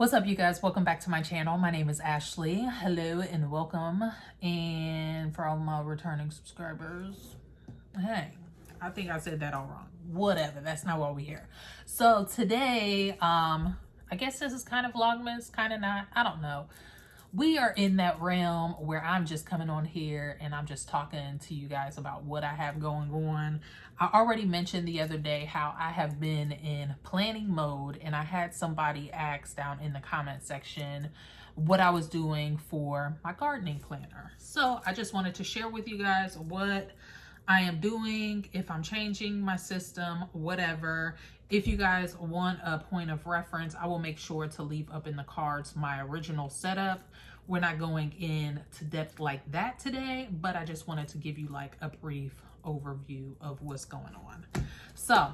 What's up, you guys? Welcome back to my channel. My name is Ashley. Hello and welcome. And for all my returning subscribers, hey, I think I said that all wrong. Whatever, that's not why we're here. So today, I guess this is kind of Vlogmas, kind of not, I don't know. We are in that realm where I'm just coming on here and I'm just talking to you guys about what I have going on. I already mentioned the other day how I have been in planning mode, and I had somebody ask down in the comment section what I was doing for my gardening planner. So I just wanted to share with you guys what I am doing, if I'm changing my system, whatever. If you guys want a point of reference, I will make sure to leave up in the cards my original setup. We're not going in to depth like that today, but I just wanted to give you like a brief overview of what's going on. So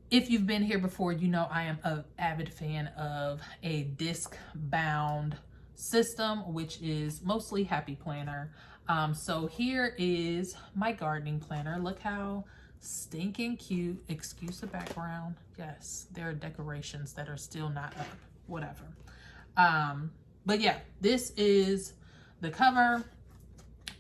if you've been here before, you know I am an avid fan of a disc bound system, which is mostly Happy Planner. So here is my gardening planner. Look how stinking cute. Excuse the background. Yes, there are decorations that are still not up. Whatever. But yeah, this is the cover.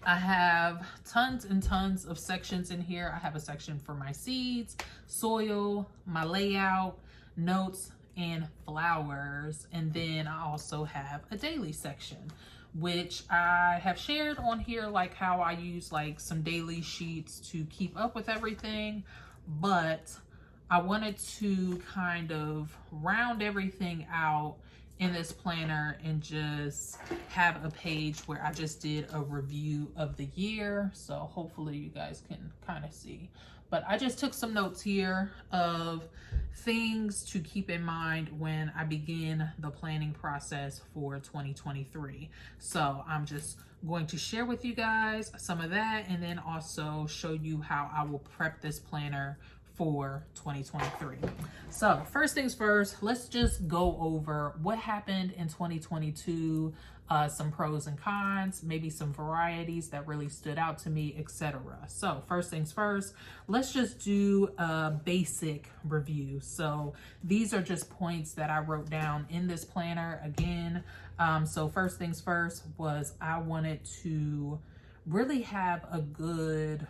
I have tons and tons of sections in here. I have a section for my seeds, soil, my layout, notes, and flowers. And then I also have a daily section, which I have shared on here, like how I use like some daily sheets to keep up with everything. But I wanted to kind of round everything out in this planner and just have a page where I just did a review of the year. So hopefully you guys can kind of see. But I just took some notes here of things to keep in mind when I begin the planning process for 2023. So I'm just going to share with you guys some of that, and then also show you how I will prep this planner for 2023. So first things first, let's just go over what happened in 2022, some pros and cons, maybe some varieties that really stood out to me, etc. So first things first, let's just do a basic review. So these are just points that I wrote down in this planner again. So first things first was I wanted to really have a good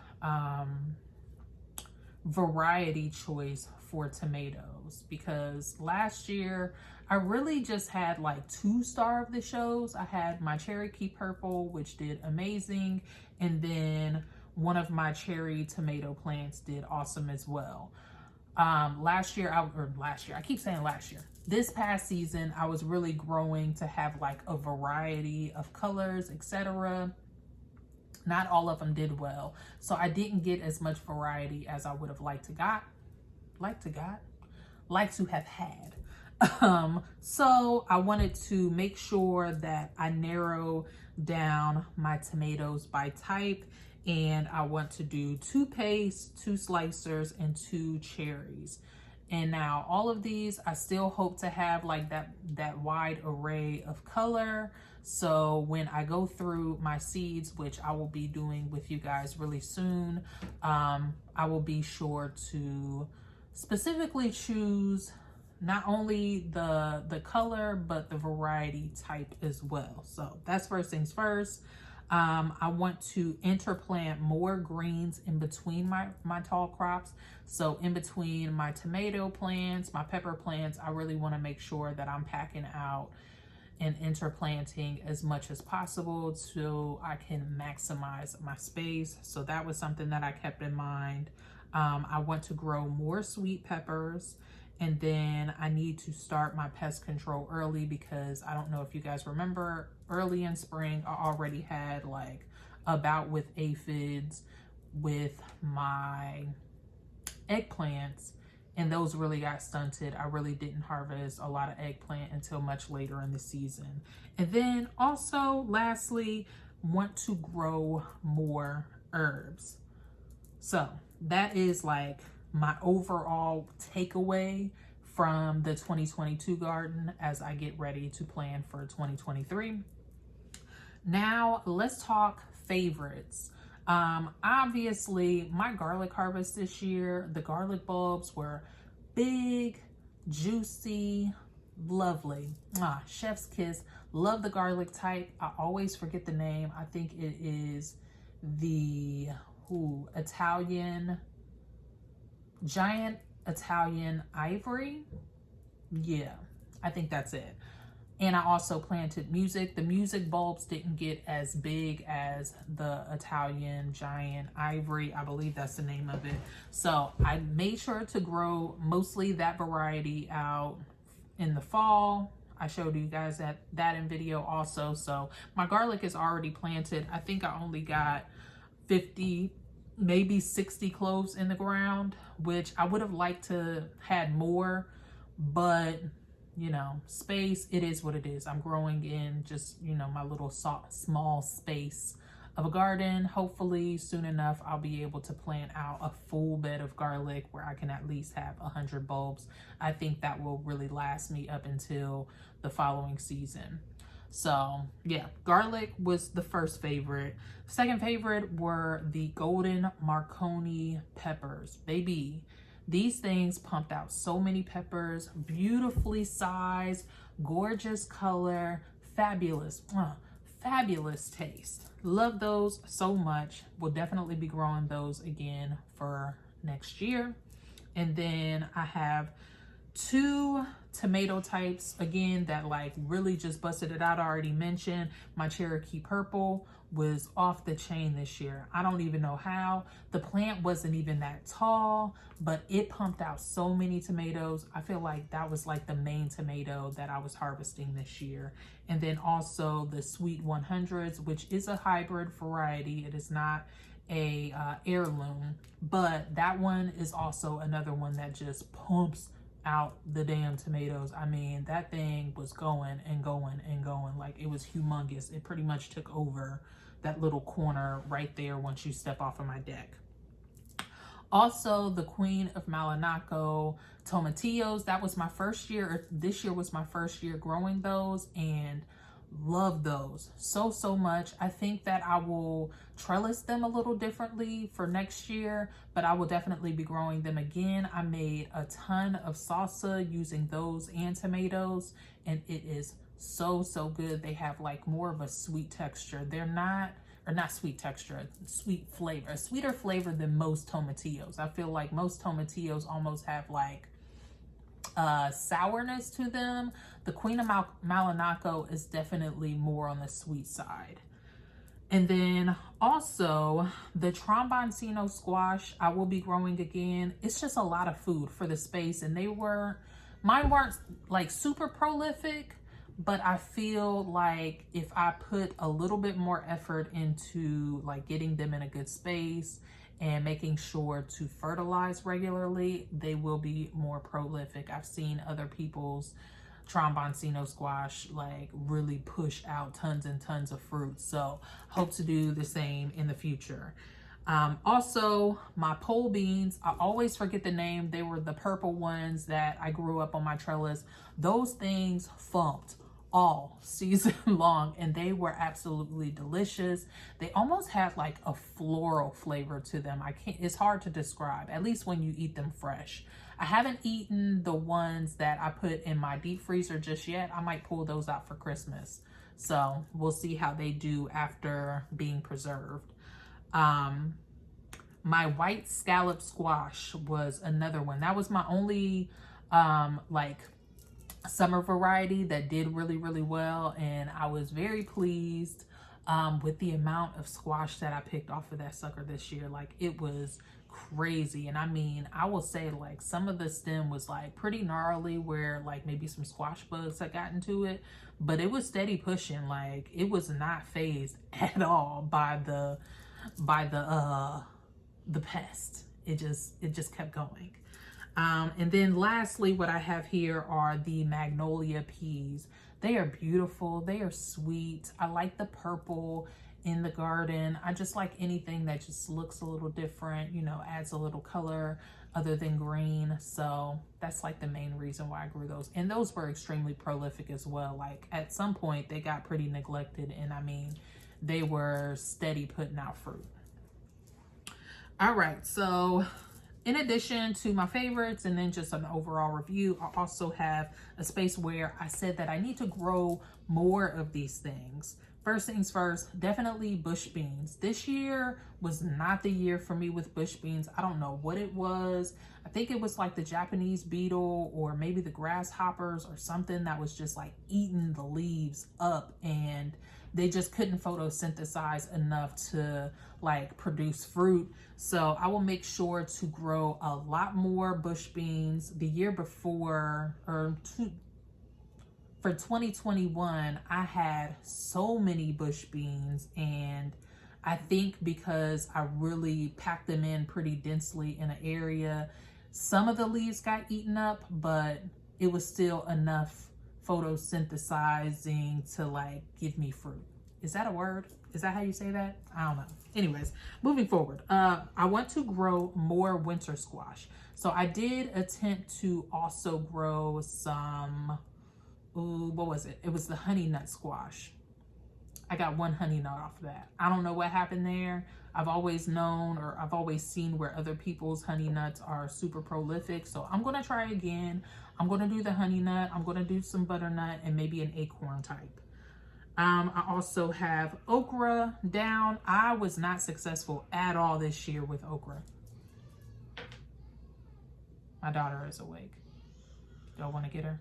variety choice for tomatoes, because last year I really just had like 2 star of the shows. I had my Cherokee Purple, which did amazing, and then one of my cherry tomato plants did awesome as well. Last year, I keep saying last year. This past season, I was really growing to have like a variety of colors, etc. Not all of them did well. So I didn't get as much variety as I would have liked to have had. So I wanted to make sure that I narrow down my tomatoes by type, and I want to do 2 pastes, 2 slicers, and 2 cherries. And now all of these, I still hope to have like that wide array of color. So when I go through my seeds, which I will be doing with you guys really soon, I will be sure to specifically choose not only the color, but the variety type as well. So that's first things first. I want to interplant more greens in between my tall crops. So in between my tomato plants, my pepper plants, I really want to make sure that I'm packing out and interplanting as much as possible so I can maximize my space. So that was something that I kept in mind. I want to grow more sweet peppers, and then I need to start my pest control early, because I don't know if you guys remember, early in spring, I already had like a bout with aphids with my eggplants, and those really got stunted. I really didn't harvest a lot of eggplant until much later in the season. And then also, lastly, want to grow more herbs. So that is like my overall takeaway from the 2022 garden as I get ready to plan for 2023. Now let's talk favorites. Obviously my garlic harvest this year, the garlic bulbs were big, juicy, Lovely. Chef's kiss. Love the garlic type. I always forget the name. I think it is the Italian, giant Italian ivory. Yeah, I think that's it. And I also planted music. The music bulbs didn't get as big as the Italian giant ivory. I believe that's the name of it. So I made sure to grow mostly that variety out in the fall. I showed you guys that in video also. So my garlic is already planted. I think I only got 50, maybe 60 cloves in the ground, which I would have liked to had more, but you know, space, it is what it is. I'm growing in just, you know, my little small space of a garden. Hopefully soon enough, I'll be able to plant out a full bed of garlic where I can at least have 100 bulbs. I think that will really last me up until the following season. So yeah, garlic was the first favorite. Second favorite were the golden Marconi peppers. Baby, these things pumped out so many peppers, beautifully sized, gorgeous color, fabulous, fabulous taste. Love those so much. We'll definitely be growing those again for next year. And then I have 2 tomato types again that like really just busted it out. I already mentioned my Cherokee Purple was off the chain this year. I don't even know how. The plant wasn't even that tall, but it pumped out so many tomatoes. I feel like that was like the main tomato that I was harvesting this year. And then also the Sweet 100s, which is a hybrid variety. It is not a heirloom, but that one is also another one that just pumps out the damn tomatoes. I mean, that thing was going and going and going. Like, it was humongous. It pretty much took over that little corner right there once you step off of my deck. Also, the Queen of Malanaco tomatillos. That was my first year. This year was my first year growing those, and love those so much. I think that I will trellis them a little differently for next year, but I will definitely be growing them again. I made a ton of salsa using those and tomatoes, and it is so good. They have like more of a sweet texture. They're not sweet texture, sweet flavor, a sweeter flavor than most tomatillos. I feel like most tomatillos almost have like sourness to them. The Queen of Malanaco is definitely more on the sweet side. And then also the Tromboncino squash I will be growing again. It's just a lot of food for the space, and mine weren't like super prolific, but I feel like if I put a little bit more effort into like getting them in a good space and making sure to fertilize regularly, they will be more prolific. I've seen other people's Tromboncino squash like really push out tons and tons of fruit. So hope to do the same in the future. Also, my pole beans, I always forget the name. They were the purple ones that I grew up on my trellis. Those things funked all season long, and they were absolutely delicious. They almost had like a floral flavor to them. It's hard to describe, at least when you eat them fresh. I haven't eaten the ones that I put in my deep freezer just yet. I might pull those out for Christmas. So we'll see how they do after being preserved. My white scallop squash was another one. That was my only like summer variety that did really well, and I was very pleased with the amount of squash that I picked off of that sucker this year. Like, it was crazy. And I mean, I will say like some of the stem was like pretty gnarly where like maybe some squash bugs had gotten to it, but it was steady pushing. Like, it was not phased at all by the pest. It just kept going. And then lastly, what I have here are the magnolia peas. They are beautiful. They are sweet. I like the purple in the garden. I just like anything that just looks a little different, you know, adds a little color other than green. So that's like the main reason why I grew those. And those were extremely prolific as well. Like, at some point they got pretty neglected, and I mean, they were steady putting out fruit. All right, so in addition to my favorites and then just an overall review, I also have a space where I said that I need to grow more of these things. First things first, definitely bush beans. This year was not the year for me with bush beans. I don't know what it was. I think it was like the Japanese beetle or maybe the grasshoppers or something that was just like eating the leaves up, and they just couldn't photosynthesize enough to like produce fruit. So I will make sure to grow a lot more bush beans. The year before, for 2021, I had so many bush beans, and I think because I really packed them in pretty densely in an area, some of the leaves got eaten up, but it was still enough photosynthesizing to like give me fruit. Is that a word? Is that how you say that? I don't know. Anyways, moving forward, I want to grow more winter squash. So I did attempt to also grow some, what was it? It was the honey nut squash. I got one honey nut off of that. I don't know what happened there. I've always known, or I've always seen where other people's honey nuts are super prolific. So I'm going to try again. I'm going to do the honey nut. I'm going to do some butternut and maybe an acorn type. I also have okra down. I was not successful at all this year with okra. My daughter is awake. Do I want to get her?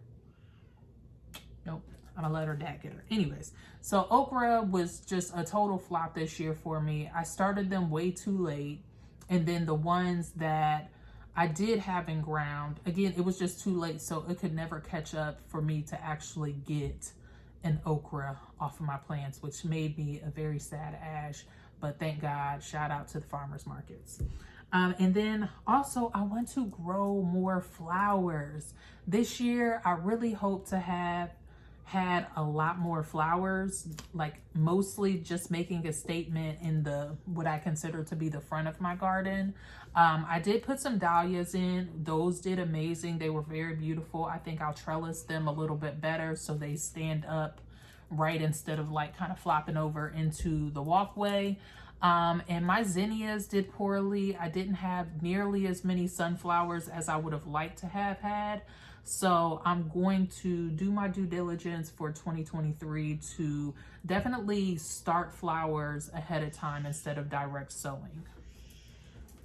Nope. I'm gonna let her dad get her. Anyways, so okra was just a total flop this year for me. I started them way too late. And then the ones that I did have in ground, again, it was just too late. So it could never catch up for me to actually get an okra off of my plants, which made me a very sad Ash, but thank God, shout out to the farmers markets. And then also I want to grow more flowers. This year, I really hope to have had a lot more flowers, like mostly just making a statement in the, what I consider to be the front of my garden. I did put some dahlias in. Those did amazing. They were very beautiful. I think I'll trellis them a little bit better so they stand up right instead of like kind of flopping over into the walkway. And my zinnias did poorly. I didn't have nearly as many sunflowers as I would have liked to have had. So I'm going to do my due diligence for 2023 to definitely start flowers ahead of time instead of direct sowing.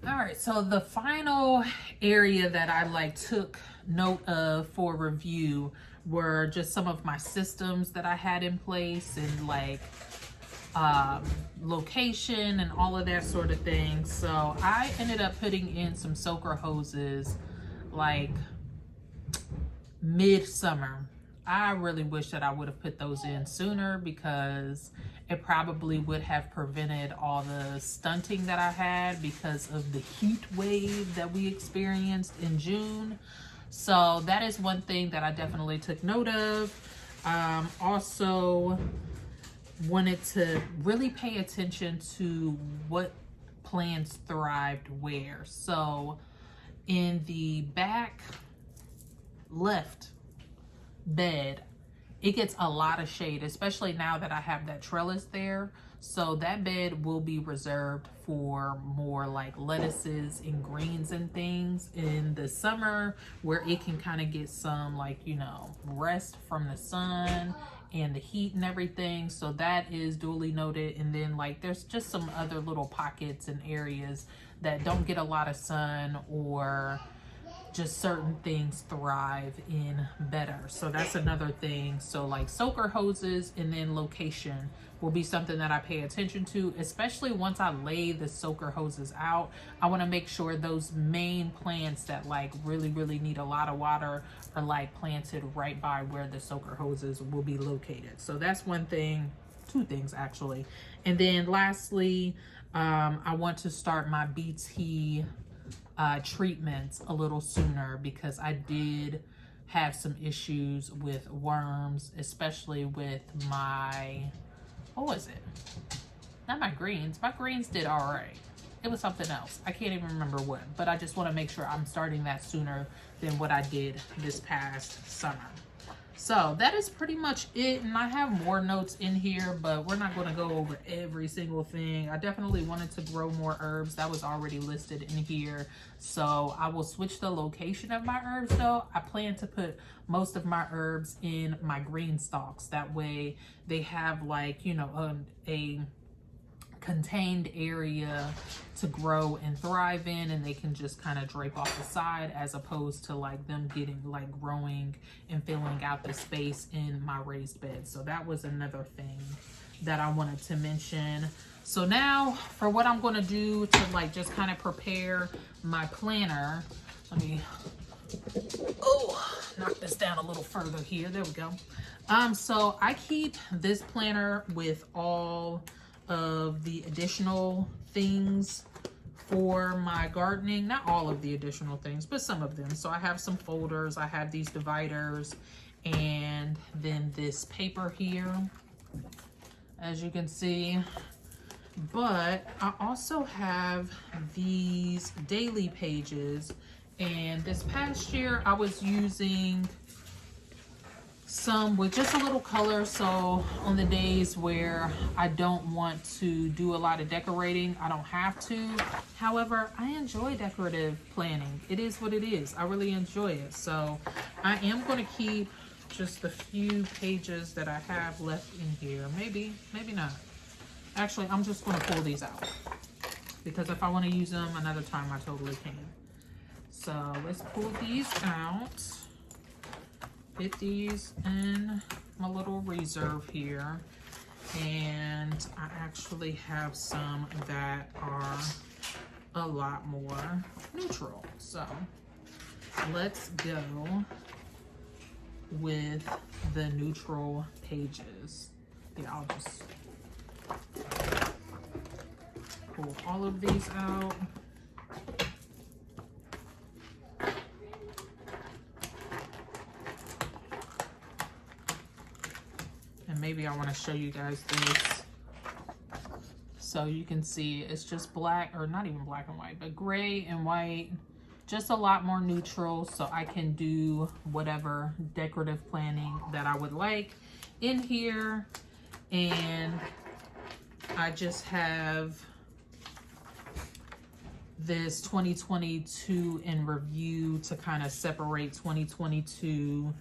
All right, so the final area that I like took note of for review were just some of my systems that I had in place and like location and all of that sort of thing. So I ended up putting in some soaker hoses like mid-summer. I really wish that I would have put those in sooner because it probably would have prevented all the stunting that I had because of the heat wave that we experienced in June. So that is one thing that I definitely took note of. Also wanted to really pay attention to what plants thrived where. So in the back left bed, it gets a lot of shade, especially now that I have that trellis there. So that bed will be reserved for more like lettuces and greens and things in the summer, where it can kind of get some like, you know, rest from the sun and the heat and everything. So that is duly noted. And then like there's just some other little pockets and areas that don't get a lot of sun, or just certain things thrive in better. So that's another thing. So like soaker hoses and then location will be something that I pay attention to, especially once I lay the soaker hoses out. I want to make sure those main plants that like really need a lot of water are like planted right by where the soaker hoses will be located. So that's one thing, two things actually. And then lastly, I want to start my BT treatments a little sooner because I did have some issues with worms, especially with my, what was it? Not my greens. My greens did all right. It was something else. I can't even remember what, but I just want to make sure I'm starting that sooner than what I did this past summer. So that is pretty much it, and I have more notes in here, but we're not going to go over every single thing. I definitely wanted to grow more herbs. That was already listed in here, so I will switch the location of my herbs though. I plan to put most of my herbs in my green stalks. That way they have, like, you know, a contained area to grow and thrive in, and they can just kind of drape off the side, as opposed to like them getting like growing and filling out the space in my raised bed. So that was another thing that I wanted to mention. So now for what I'm going to do to like just kind of prepare my planner, let me knock this down a little further here. There we go. So I keep this planner with all of the additional things for my gardening. Not all of the additional things, but some of them. So I have some folders, I have these dividers, and then this paper here, as you can see. But I also have these daily pages, and this past year I was using some with just a little color, so on the days where I don't want to do a lot of decorating, I don't have to. However, I enjoy decorative planning. It is what it is. I really enjoy it. So I am going to keep just the few pages that I have left in here. Maybe not. Actually, I'm just going to pull these out, because if I want to use them another time, I totally can. So let's pull these out. Put these in my little reserve here, and I actually have some that are a lot more neutral. So let's go with the neutral pages. Yeah, I'll just pull all of these out. Maybe I want to show you guys this so you can see it's just black, or not even black and white, but gray and white, just a lot more neutral, so I can do whatever decorative planning that I would like in here. And I just have this 2022 in review to kind of separate 2022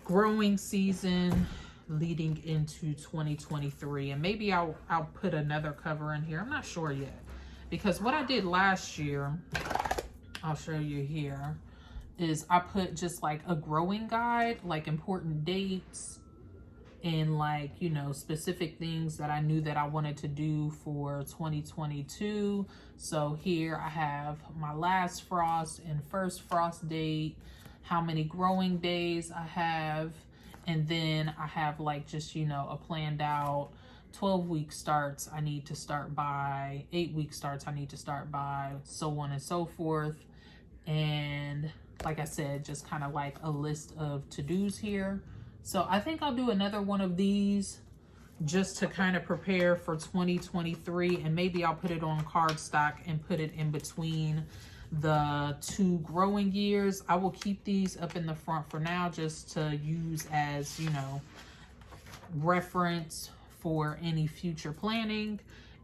growing season leading into 2023. And maybe I'll put another cover in here. I'm not sure yet, because what I did last year, I'll show you here, is I put just like a growing guide, like important dates and like, you know, specific things that I knew that I wanted to do for 2022. So here I have my last frost and first frost date, how many growing days I have, and then I have like just, you know, a planned out 12-week starts I need to start by, 8-week starts I need to start by, so on and so forth. And like I said, just kind of like a list of to-dos here. So I think I'll do another one of these just to kind of prepare for 2023, and maybe I'll put it on cardstock and put it in between the 2 growing years. I will keep these up in the front for now, just to use as, you know, reference for any future planning.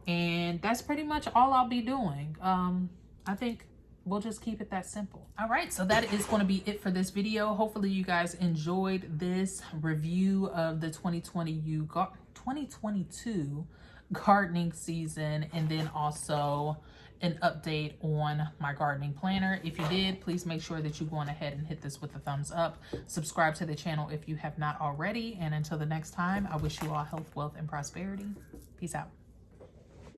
And that's pretty much all I'll be doing. I think we'll just keep it that simple. All right, so that is going to be it for this video. Hopefully you guys enjoyed this review of the 2022 gardening season, and then also an update on my gardening planner. If you did, please make sure that you go on ahead and hit this with a thumbs up. Subscribe to the channel if you have not already. And until the next time, I wish you all health, wealth, and prosperity. Peace out.